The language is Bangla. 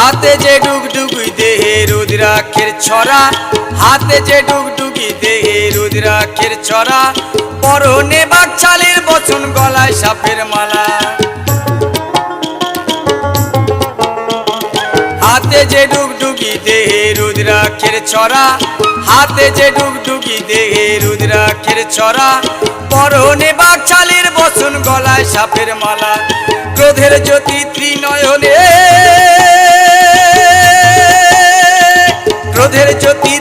হাতে যে ডুগডুগি দেহে রুদ্রাক্ষের ছড়া, হাতে যে ডুগডুগি দেহে রুদ্রাক্ষের ছড়া, পরনে বাকছালের বচন গলায় সাপের মালা। হাতে যে ডুগডুগি দেহে রুদ্রাক্ষের ছড়া, হাতে যে ডুগডুগি দেহে রুদ্রাক্ষের ছড়া, পরনে বাকছালের বচন গলায় সাপের মালা। ক্রোধের জ্যোতি ত্রিনয়নে, ক্রোধের জ্যোতি